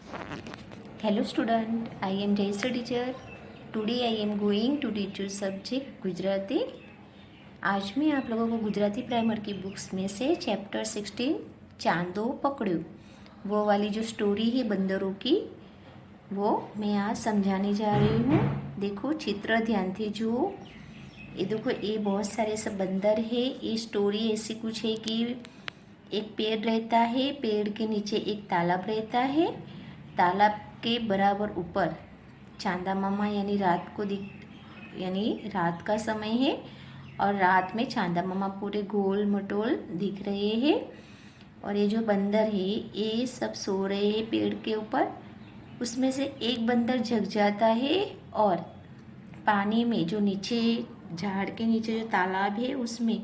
Hello student, I am Jayashree teacher. Today I am going to teach you subject Gujarati. आज मैं आप लोगों को गुजराती प्राइमर की बुक्स में से चैप्टर 16 चांदो पकड़ो वो वाली जो स्टोरी है बंदरों की वो मैं आज समझाने जा रही हूँ। देखो चित्र ध्यान से जुओ। ये देखो ये बहुत सारे सब बंदर है। ये स्टोरी ऐसी कुछ है कि एक पेड़ रहता है, पेड़ के नीचे एक तालाब रहता है, तालाब के बराबर ऊपर चांदा मामा यानी रात का समय है और रात में चांदा मामा पूरे गोल मटोल दिख रहे हैं। और ये जो बंदर है ये सब सो रहे हैं पेड़ के ऊपर। उसमें से एक बंदर जग जाता है और पानी में जो नीचे झाड़ के नीचे जो तालाब है उसमें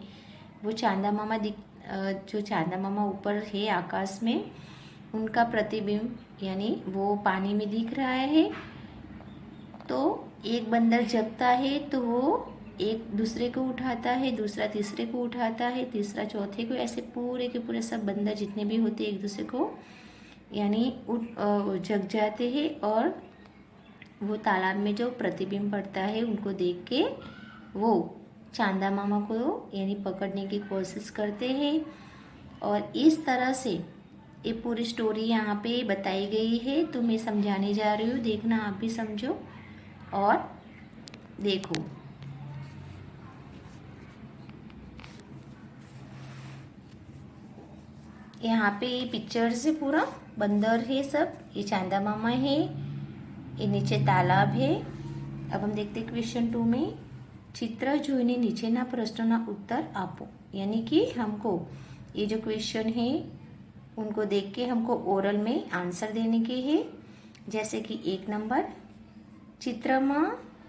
वो जो चांदा मामा ऊपर है आकाश में उनका प्रतिबिंब यानी वो पानी में दिख रहा है। तो एक बंदर जगता है तो वो एक दूसरे को उठाता है, दूसरा तीसरे को उठाता है, तीसरा चौथे को, ऐसे पूरे के पूरे सब बंदर जितने भी होते हैं एक दूसरे को यानी जग जाते हैं और वो तालाब में जो प्रतिबिंब पड़ता है उनको देख के वो चांदा मामा को यानी पकड़ने की कोशिश करते हैं। और इस तरह से ये पूरी स्टोरी यहाँ पे बताई गई है। तो मैं समझाने जा रही हूँ, देखना आप भी समझो और देखो। यहाँ पे ये पिक्चर से पूरा बंदर है सब, ये चांदा मामा है, ये नीचे तालाब है। अब हम देखते क्वेश्चन 2 में चित्र જોઈને નીચેના પ્રશ્નોના उत्तर આપો। यानी कि हमको ये जो क्वेश्चन है उनको देख के हमको ओरल में आंसर देने के हैं। जैसे कि 1 नंबर चित्रमा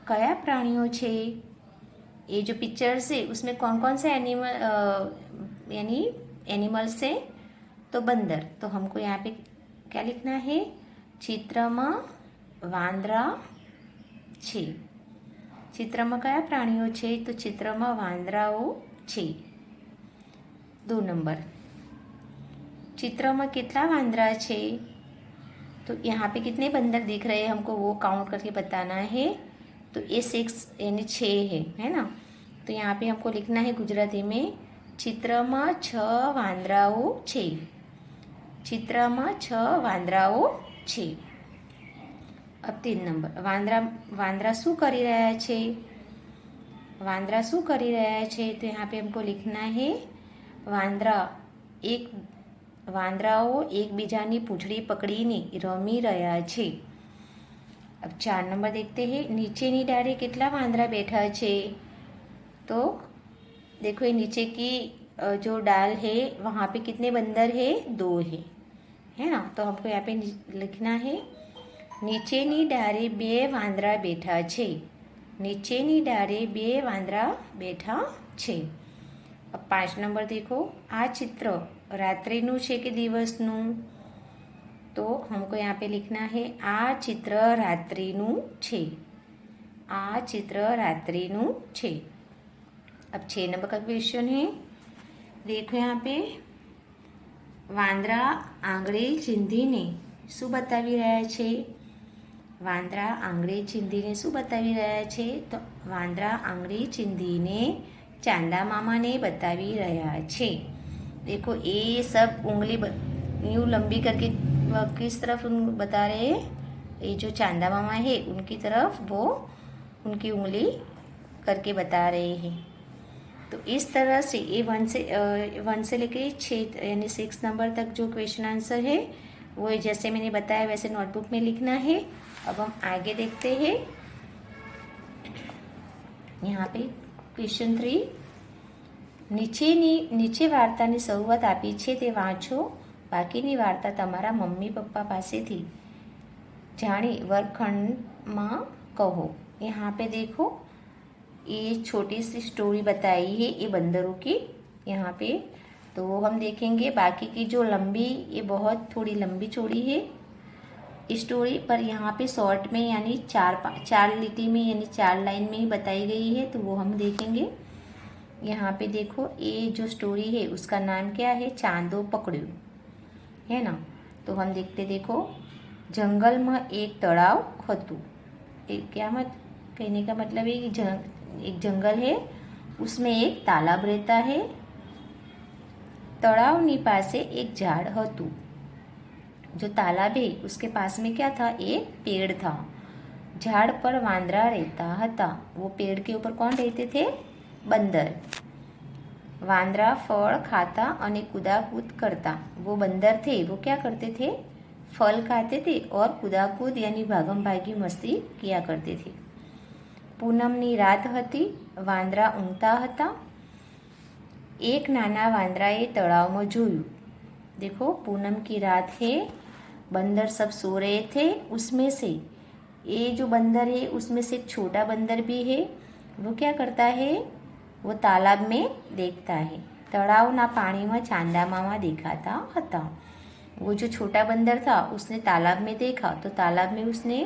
कया प्राणियों छे। ये जो पिक्चर्स है उसमें कौन कौन से यानी एनिमल्स है तो बंदर। तो हमको यहाँ पे क्या लिखना है, चित्रमा वांदरा छे। चित्रमा कया प्राणियों छे तो चित्रमा वांदराओ छे। 2 नंबर चित्रमा कितना वांदरा छे तो यहाँ पे कितने बंदर दिख रहे हैं हमको वो काउंट करके बताना है। तो ये 6 यानी 6 है ना। तो यहाँ पे हमको लिखना है गुजराती में चित्रमा 6 वांदराओ छे। चित्रमा 6 वांदराओ छे। अब 3 नंबर वांदरा शू करी रहा छे। वांदरा शू करी रहा छे तो यहाँ पे हमको लिखना है वांदराओ एक बीजानी पूंछड़ी पकड़ीने रमी रह्या छे। अब 4 नंबर देखते हैं नीचेनी डारे कितला वांदरा बैठा छे। तो देखो ये नीचे की जो डाल है वहाँ पे कितने बंदर है, 2 है ना। तो हमको यहाँ पे लिखना है નીચેની ડારે 2 વાંદરા બેઠા છે। નીચેની ડારે 2 વાંદરા બેઠા છે। अब 5 नंबर देखो आ चित्र रात्रिનું છે કે દિવસનું। तो हमको यहाँ पे लिखना है आ चित्र रात्रिનું છે। आ चित्र रात्रिનું છે। अब 6 नंबर का क्वेश्चन है, देखो यहाँ पे वांदरा आंगळे ચીંધીને શું બતાવી રહ્યા છે। વાંદરા આંગળી ચીંધીને શું બતાવી રહ્યા છે તો વાંદરા આંગળી ચીંધીને ચાંદા મામાને બતાવી રહ્યા છે। देखो ये सब उंगली यूँ लंबी करके किस तरफ बता रहे हैं, ये जो चांदा मामा है उनकी तरफ वो उनकी उंगली करके बता रहे हैं। तो इस तरह से ये 1 से लेके 6 यानी 6 नंबर तक जो क्वेश्चन आंसर है वो जैसे मैंने बताया वैसे नोटबुक में लिखना है। अब हम आगे देखते हैं। यहाँ पे क्वेश्चन 3 નીચે વાર્તાની શરૂઆત આપી છે તે વાંચો। બાકીની વાર્તા તમારા મમ્મી પપ્પા પાસેથી જાણી વર્ગખંડમાં કહો। यहाँ पे देखो ये छोटी सी स्टोरी बताई है ये बंदरों की यहाँ पे। तो हम देखेंगे बाकी की जो लंबी ये बहुत थोड़ी लंबी चौड़ी है स्टोरी, पर यहाँ पे शॉर्ट में यानी 4 लिटी में यानी 4 लाइन में ही बताई गई है। तो वो हम देखेंगे। यहाँ पे देखो ये जो स्टोरी है उसका नाम क्या है, चांदो पकड़ो, है ना। तो हम देखते देखो जंगलમાં એક તળાવ હતું. क्या मत कहने का मतलब है कि एक जंगल है, उसमें एक तालाब रहता है. તળાવની પાસે एक झाड़ હતું. जो तालाब है उसके पास में क्या था, एक पेड़ था. झाड़ पर वांदरा रहता था. वो पेड़ के ऊपर कौन रहते थे, बंदर. वांदरा फल खाता અને કૂદાકૂદ करता. वो बंदर थे, वो क्या करते थे, फल खाते थे और कूदाकूद यानी भागम भागी मस्ती किया करते थे. પૂનમની રાત હતી. વાંદરા ઊંઘતા હતા. एक नाना वांदराए तળાવમાં જોયું. देखो पूनम की रात है, बंदर सब सो रहे थे. उसमें से ये जो बंदर है उसमें से एक छोटा बंदर भी है. वो क्या करता है, वो तालाब में देखता है. तળાવના પાણીમાં ચાંદા મામા દેખાતા હતા. वो जो छोटा बंदर था उसने तालाब में देखा, तो तालाब में उसने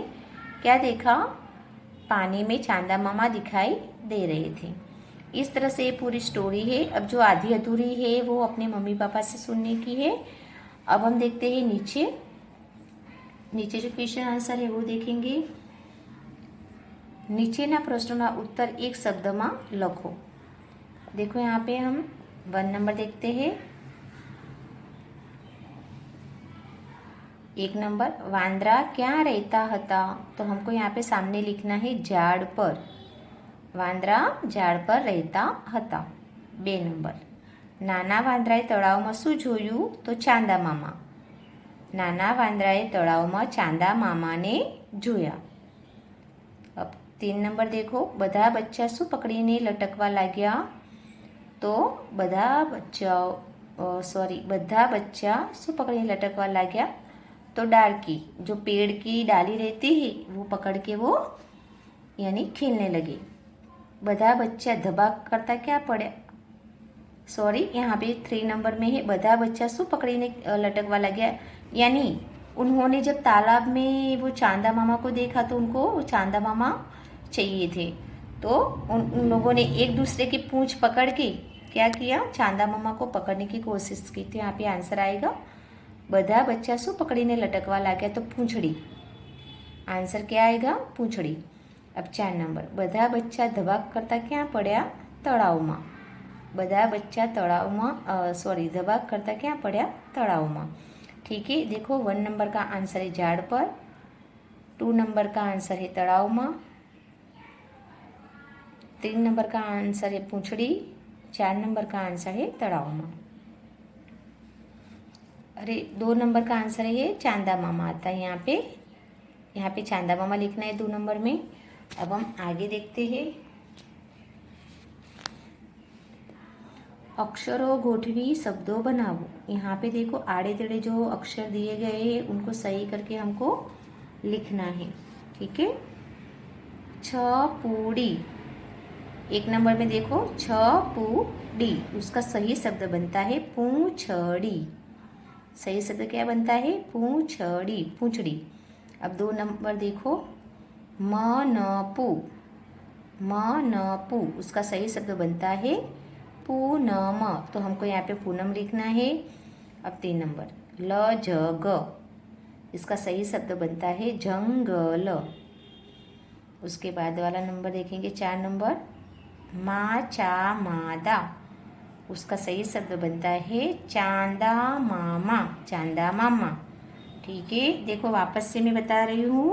क्या देखा, पानी में चांदा मामा दिखाई दे रहे थे. इस तरह से ये पूरी स्टोरी है. अब जो आधी अधूरी है वो अपने मम्मी पापा से सुनने की है. अब हम देखते हैं नीचे जो क्वेश्चन आंसर है वो देखेंगे. નીચેના પ્રશ્નોના उत्तर एक शब्द में लखो. देखो यहाँ पे हम 1 नंबर देखते हैं. 1 नंबर, वांदरा क्या रहता हता, तो हमको यहाँ पे सामने लिखना है झाड़ पर. वांदरा झाड़ पर रहता हता. 2 नंबर, नाना वांदराए तળાવમાં શું જોયું, તો ચાંદા મામા. નાના વાંદરાએ તળાવમાં ચાંદા મામાને જોયા. अब 3 नंबर देखो, બધા બચ્ચા શું પકડીને લટકવા लाग्या, तो બધા बच्चा શું પકડીને લટકવા लाग्या, तो डाल की जो पेड़ की डाली रहती है वो पकड़ के वो यानी खेलने लगे. બધા बच्चा धबाक करता क्या पड़े, यहाँ पे 3 नंबर में है, બધા बच्चा શું पकड़ीने लटकवा लाग्या, यानी उन्होंने जब तालाब में वो चांदा मामा को देखा तो उनको वो चांदा मामा चाहिए थे. तो उन लोगों ने एक दूसरे की पूंछ पकड़ के क्या किया, चांदा मामा को पकड़ने की कोशिश की. तो यहाँ पे आंसर आएगा, બધા बच्चा શું पकड़ीने लटकवा लाग्या, तो पूंछड़ी. आंसर क्या आएगा, पूंछड़ी. अब 4 नंबर, બધા बच्चा धबाक करता क्या पड़ा, તળાવમાં. બધા बच्चा धबाक करता क्या पड़ा, તળાવમાં. ठीक है. देखो 1 नंबर का आंसर है झाड़ पर, 2 नंबर का आंसर है तળાવમાં, 3 नंबर का आंसर है पूंछड़ी, 4 नंबर का आंसर है तળાવમાં. अरे 2 नंबर का आंसर है चांदा मामा आता है यहाँ पे चांदा मामा लिखना है 2 नंबर में. अब हम आगे देखते हैं. अक्षरों गोठवी शब्दों बनाओ. यहाँ पे देखो आड़े तेड़े जो अक्षर दिए गए हैं उनको सही करके हमको लिखना है. ठीक है. छपूड़ी. 1 नंबर में देखो छपूड़ी, उसका सही शब्द बनता है पूंछड़ी. सही शब्द क्या बनता है, पूंछड़ी, पूंछड़ी. अब 2 नंबर देखो मनपू. मनपू, उसका सही शब्द बनता है पूनम. तो हमको यहाँ पे पूनम लिखना है. अब 3 नंबर लजग, इसका सही शब्द बनता है जंगल. उसके बाद वाला नंबर देखेंगे 4 नंबर माचा मादा, उसका सही शब्द बनता है चांदा मामा, चांदा मामा. ठीक है. देखो वापस से मैं बता रही हूँ.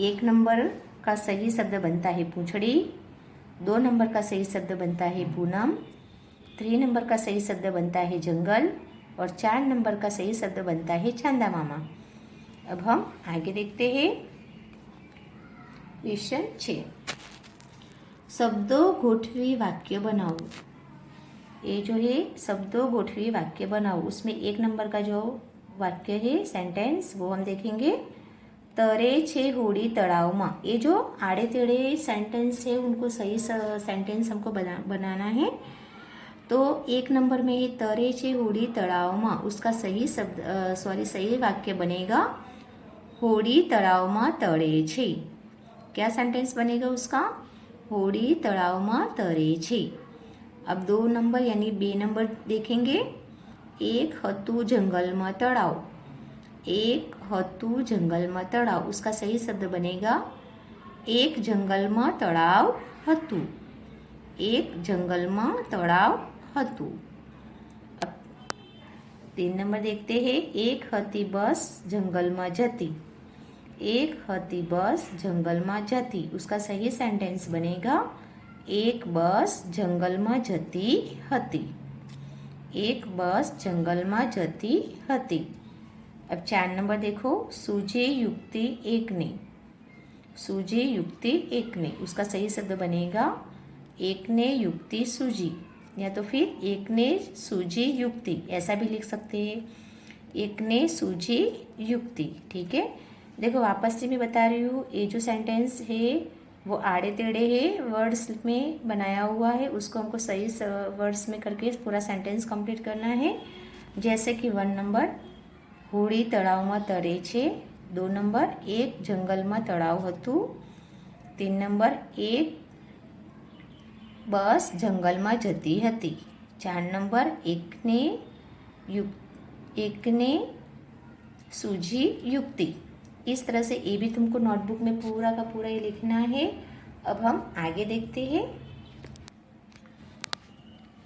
1 नंबर का सही शब्द बनता है पूंछड़ी, 2 नंबर का सही शब्द बनता है पूनम, 3 नंबर का सही शब्द बनता है जंगल और 4 नंबर का सही शब्द बनता है चांदा मामा. अब हम आगे देखते हैं. क्वेश्चन 6, शब्दों गोठवी वाक्य बनाओ. ये जो है शब्दों गोठवी वाक्य बनाओ, उसमें 1 नंबर का जो वाक्य है सेंटेंस वो हम देखेंगे. तरे छे होड़ी तળાવમાં. ये जो आड़े तेड़े सेंटेंस है उनको सही सेंटेंस हमको बनाना है. तो 1 नंबर में ये तरे छे होड़ी तળાવમાં, उसका सही शब्द सही वाक्य बनेगा होड़ी तળાવમાં तरे छे. क्या सेंटेंस बनेगा उसका, होड़ी तળાવમાં तरे छे. अब 2 नंबर यानी 2 नंबर देखेंगे. एक હતું જંગલમાં તળાવ. એક હતું જંગલમાં તળાવ, उसका सही शब्द बनेगा एक जंगलમાં તળાવ હતું, एक जंगलમાં તળાવ હતું। अब 3 नंबर देखते हैं, एक હતી बस जंगलમાં જતી, एक હતી बस जंगलમાં જતી, उसका सही सेंटेंस बनेगा एक बस जंगलમાં જતી હતી, एक बस जंगलમાં જતી હતી। अब 4 नंबर देखो, सूझे युक्ति एक ने, सूझे युक्ति एक ने, उसका सही शब्द बनेगा एक ने युक्ति सूझी, या तो फिर एक ने सूझी युक्ति, ऐसा भी लिख सकते हैं, एक ने सूझी युक्ति। ठीक है, देखो वापस से मैं बता रही हूँ, ये जो सेंटेंस है वो आड़े टेढ़े है, वर्ड्स में बनाया हुआ है, उसको हमको सही वर्ड्स में करके पूरा सेंटेंस कंप्लीट करना है। जैसे कि 1 नंबर, હોળી તળાવમાં તરે છે, 2 નંબર, એક જંગલમાં તળાવ હતું, 3 નંબર, એક બસ જંગલમાં જતી હતી, 4 નંબર, એકને सूझी युक्ति। इस तरह से ये भी तुमको नोटबुक में पूरा का पूरा ये लिखना है। अब हम आगे देखते हैं,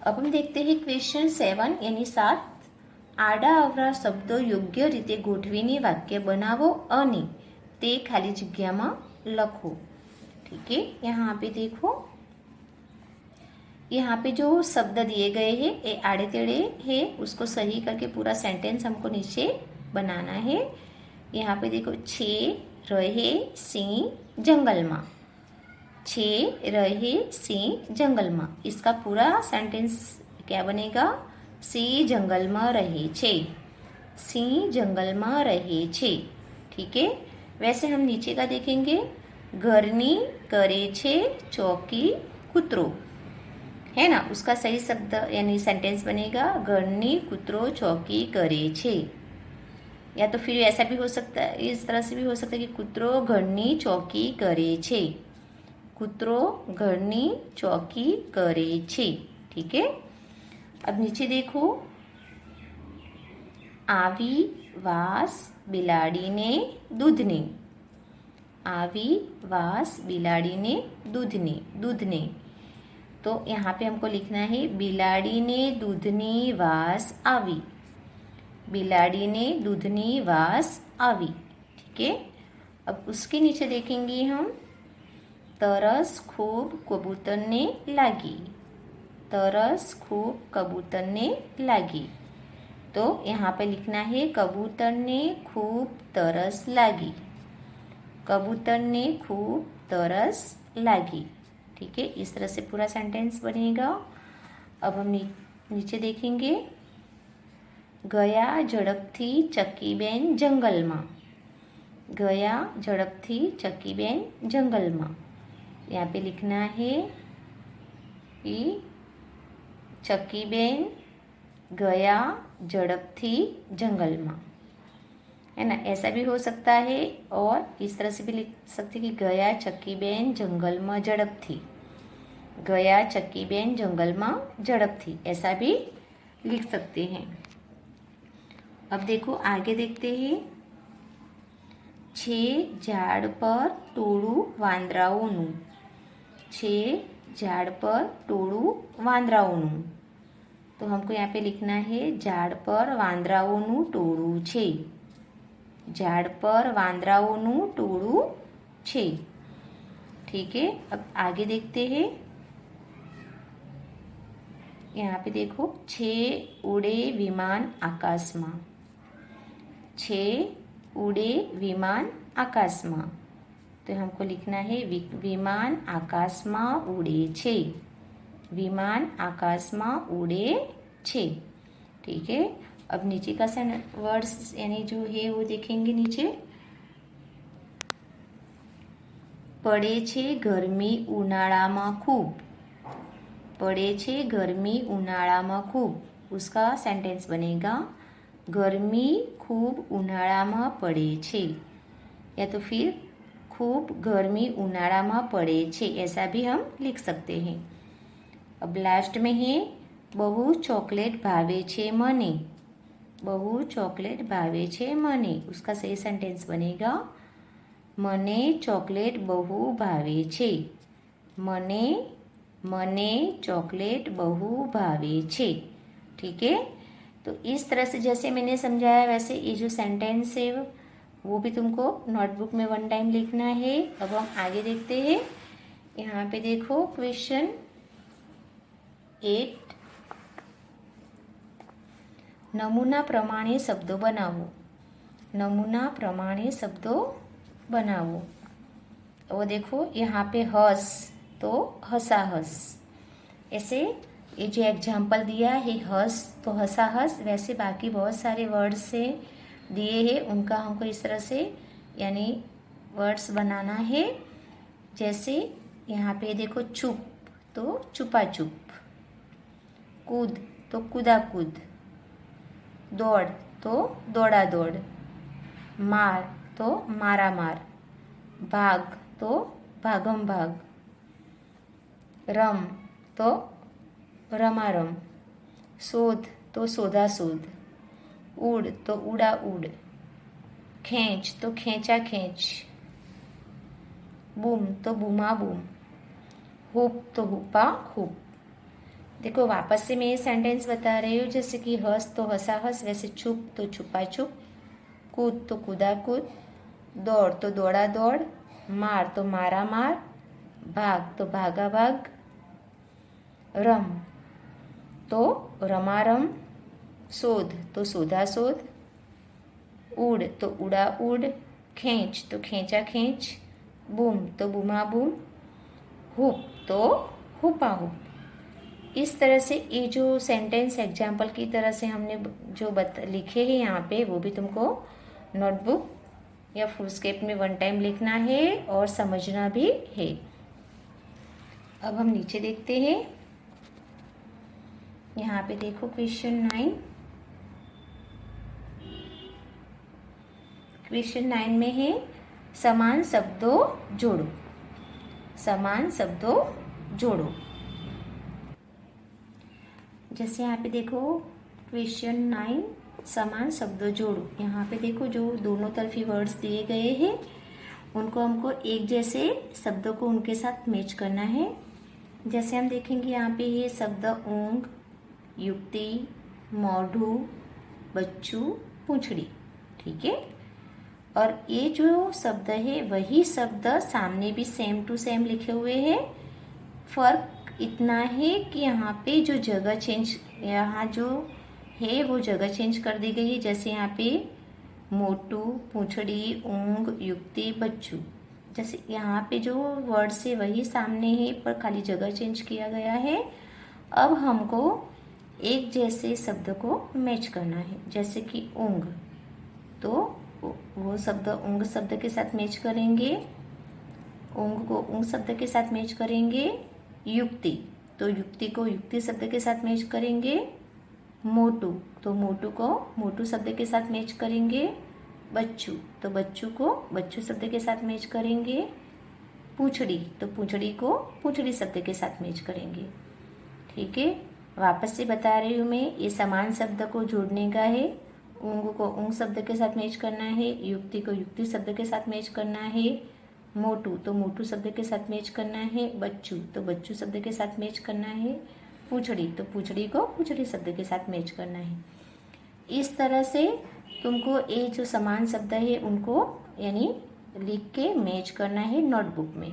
अब हम देखते हैं क्वेश्चन 7 यानी 7, आड़ा अवरा शब्दों योग्य रीते गोठवीने वाक्य बनावो અને તે खाली जगह में लखो। ठीक है, यहाँ पे देखो, यहाँ पे जो शब्द दिए गए हैं ये आड़े टेढ़े है, उसको सही करके पूरा सेंटेंस हमको नीचे बनाना है। यहाँ पे देखो, छे रहे सिंह जंगल में, छे रहे सिंह जंगल में, इसका पूरा सेंटेंस क्या बनेगा, सिंह जंगल में रहे छे, सिंह जंगल में रहे छे। ठीक है, वैसे हम नीचे का देखेंगे, घरनी करे छे चौकी कुतरो, है ना, उसका सही शब्द यानी सेंटेंस बनेगा घरनी कुतरो चौकी करे छे, या तो फिर ऐसा भी हो सकता है, इस तरह से भी हो सकता है कि कुतरो घरनी चौकी करे छे, कुतरो घरनी चौकी करे छे। ठीक है, अब नीचे देखो, आवी वास बिलाड़ी ने दूध ने, आवी वास बिलाड़ी ने दूध ने, दूध ने, तो यहाँ पे हमको लिखना है बिलाड़ी ने दूधनी वास आवी, बिलाड़ी ने दूधनी वास आवी। ठीक है, अब उसके नीचे देखेंगे हम, तरस खूब कबूतर ने लागी, तरस खूब कबूतर ने लागी, तो यहाँ पे लिखना है कबूतर ने खूब तरस लागी, कबूतर ने खूब तरस लागी। ठीक है, इस तरह से पूरा सेंटेंस बनेगा। अब हम नीचे देखेंगे, गया झड़पथी चक्कीबेन जंगल में, गया झड़पथी चक्कीबेन जंगल में, यहाँ पे लिखना है कि चक्कीबेन गया झड़पथी जंगल में, है ना, ऐसा भी हो सकता है, और इस तरह से भी लिख सकते कि गया चक्कीबेन जंगल में झड़पथी, गया चक्कीबेन जंगल में झड़पथी, ऐसा भी लिख सकते हैं। अब देखो आगे देखते हैं, छे झाड़ पर टोळू वांदराओनु, छे झाड़ पर टोळू वांदराओनु, तो हमको यहाँ पे लिखना है झाड़ पर वांदराओनु टोळू छे, झाड़ पर वांदराओनु टोळू छे। ठीक है, अब आगे देखते हैं, यहाँ पे देखो, छे उड़े विमान आकाश में, छे उड़े विमान आकाश में, तो हमको लिखना है विमान आकाश में उड़े छे, विमान आकाश में उड़े छे। ठीक है, अब नीचे का वर्ड्स यानी जो है वो देखेंगे नीचे, पड़े छे गर्मी उनाळा में खूब, पड़े छे गर्मी उनाळा में खूब, उसका सेंटेंस बनेगा गर्मी खूब उनाळा में पड़े छे, या तो फिर खूब गर्मी उनाळा में पड़े छे, ऐसा भी हम लिख सकते हैं। अब लास्ट में है, बहु चॉकलेट भावे छे मने, बहु चॉकलेट भावे छे मने। उसका सही सेंटेंस बनेगा मने चॉकलेट बहु भावे छे। मने मने चॉकलेट बहु भावे छे। ठीक है, तो इस तरह से जैसे मैंने समझाया वैसे ये जो सेंटेंस है वो भी तुमको नोटबुक में 1 टाइम लिखना है। अब हम आगे देखते हैं। यहाँ पे देखो क्वेश्चन 8, नमूना प्रमाणे शब्दों बनावो। नमूना प्रमाणे शब्दों बनावो। वो देखो यहाँ पे हंस तो हंसा हंस, ऐसे ये जो एग्जाम्पल दिया है हंस तो हंसा हंस, वैसे बाकी बहुत सारे वर्ड्स से दिए हैं उनका हमको इस तरह से यानी वर्ड्स बनाना है। जैसे यहाँ पे देखो चुप तो चुपा चुप, कूद तो कूदा कूद, दौड़ तो दौड़ा दौड़, मार तो मारा मार, भाग तो भागम भाग, रम तो रमा रम, शोध तो शोधा शोध, उड़ तो उड़ा उड़, खींच तो खींचा खींच, बूम तो बूमा बूम, हुप तो हुपा हुप। देखो वापस से मैं ये सेंटेंस बता रही हूँ। जैसे कि हंस तो हंसा हंस, वैसे छुप तो छुपा छुप, कूद तो कूदा कूद, दौड़ तो दौड़ा दौड़, मार तो मारा मार, भाग तो भागा भाग, रम तो रमा रम, शोध तो शोधा शोध, उड़ तो उड़ा उड़, खींच तो खींचा खींच, बूम तो बूमा बूम, हुप तो हुपा हुप। इस तरह से ये जो सेंटेंस एग्जाम्पल की तरह से हमने जो लिखे हैं यहाँ पे वो भी तुमको नोटबुक या फुल स्केप में 1 टाइम लिखना है और समझना भी है। अब हम नीचे देखते हैं। यहाँ पे देखो क्वेश्चन 9। क्वेश्चन 9 में है समान शब्दों जोड़ो। समान शब्दों जोड़ो। जैसे यहाँ पे देखो क्वेश्चन 9 समान शब्दों जोड़ो। यहाँ पे देखो जो दोनों तरफी वर्ड्स दिए गए हैं उनको हमको एक जैसे शब्दों को उनके साथ मैच करना है। जैसे हम देखेंगे यहाँ पे ये शब्द ऊँग, युक्ति, मौढ़ू, बच्चू, पूंछड़ी। ठीक है, और ये जो शब्द है वही शब्द सामने भी सेम टू सेम लिखे हुए हैं। फर्क इतना है कि यहाँ पे जो जगह चेंज, यहाँ जो है वो जगह चेंज कर दी गई है। जैसे यहाँ पे मोटू, पूंछड़ी, ऊँग, युक्ति, बच्चू, जैसे यहाँ पे जो वर्ड से वही सामने है पर खाली जगह चेंज किया गया है। अब हमको एक जैसे शब्द को मैच करना है। जैसे कि ऊँग तो वो शब्द ऊँग शब्द के साथ मैच करेंगे, ऊँग को ऊँग शब्द के साथ मैच करेंगे। युक्ति तो युक्ति को युक्ति शब्द के साथ मैच करेंगे। मोटू तो मोटू को मोटू शब्द के साथ मैच करेंगे। बच्चू तो बच्चू को बच्चू शब्द के साथ मैच करेंगे। पूंछड़ी तो पूंछड़ी को पूंछड़ी शब्द के साथ मैच करेंगे। ठीक है, वापस से बता रही हूँ मैं, ये समान शब्द को जोड़ने का है। ऊँग को ऊँग शब्द के साथ मैच करना है, युक्ति को युक्ति शब्द के साथ मैच करना है, मोटू तो मोटू शब्द के साथ मैच करना है, बच्चू तो बच्चू शब्द के साथ मैच करना है, पूंछड़ी तो पूंछड़ी को पूंछड़ी शब्द के साथ मैच करना है। इस तरह से तुमको ये जो समान शब्द है उनको यानी लिख के मैच करना है नोटबुक में।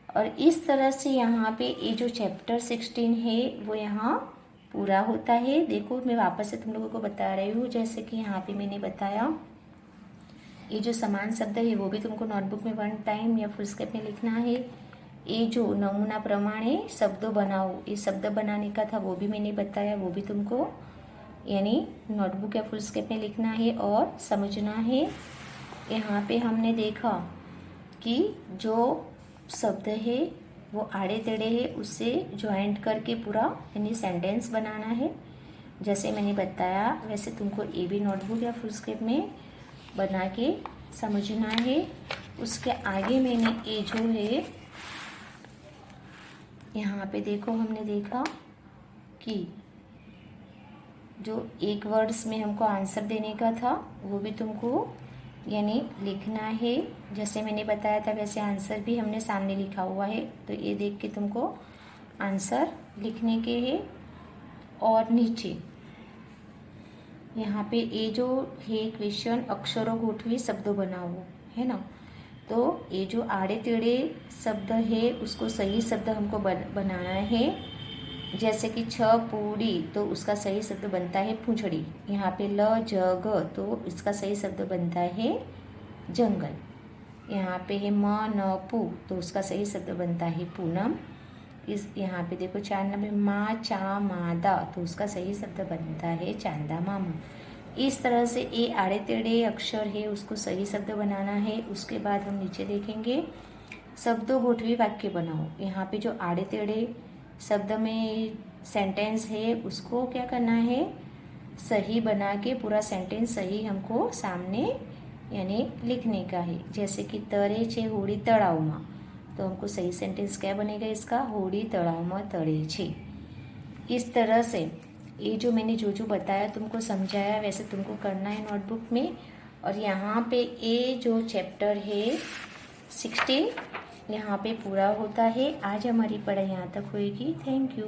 और इस तरह से यहाँ पे ये जो चैप्टर 16 है वो यहाँ पूरा होता है। देखो मैं वापस से तुम लोगों को बता रही हूँ। जैसे कि यहाँ पे मैंने बताया ये जो समान शब्द है वो भी तुमको नोटबुक में 1 टाइम या फुल स्केप में लिखना है। ये जो नमूना प्रमाणे शब्दों बनाओ, ये शब्द बनाने का था वो भी मैंने बताया, वो भी तुमको यानी नोटबुक या फुल स्केप में लिखना है और समझना है। यहाँ पे हमने देखा कि जो शब्द है वो आड़े टेढ़े है, उससे ज्वाइंट करके पूरा यानी सेंटेंस बनाना है। जैसे मैंने बताया वैसे तुमको ये भी नोटबुक या फुल स्केप में बना के समझना है। उसके आगे मैंने ये जो है यहाँ पे देखो हमने देखा कि जो एक वर्ड्स में हमको आंसर देने का था वो भी तुमको यानी लिखना है। जैसे मैंने बताया था वैसे आंसर भी हमने सामने लिखा हुआ है, तो ये देख के तुमको आंसर लिखने के हैं। और नीचे यहाँ पे ये जो है क्वेश्चन अक्षरों गोठवी शब्दों बनाओ, है ना। तो ये जो आड़े टेढ़े शब्द है उसको सही शब्द हमको बनाना है। जैसे कि छ पूड़ी, तो उसका सही शब्द बनता है पूंछड़ी। यहाँ पे ल जग, तो इसका सही शब्द बनता है जंगल। यहाँ पे है म न पू, तो उसका सही शब्द बनता है पूनम। इस यहाँ पे देखो 4 नंबर मा चा मादा, तो उसका सही शब्द बनता है चांदा मामा। इस तरह से ये आड़े टेढ़े अक्षर है उसको सही शब्द बनाना है। उसके बाद हम नीचे देखेंगे शब्दों गोठवी वाक्य बनाओ। यहाँ पे जो आड़े टेढ़े शब्द में सेंटेंस है उसको क्या करना है, सही बना के पूरा सेंटेंस सही हमको सामने यानी लिखने का है। जैसे कि तरे छे होड़ी तड़ाव में, तो हमको सही सेंटेंस क्या बनेगा इसका, होड़ी तड़ाव में तड़े छे। इस तरह से ये जो मैंने जो बताया तुमको समझाया वैसे तुमको करना है नोटबुक में। और यहाँ पे ये जो चैप्टर है 16 यहाँ पे पूरा होता है। आज हमारी पढ़ाई यहाँ तक होएगी। Thank you.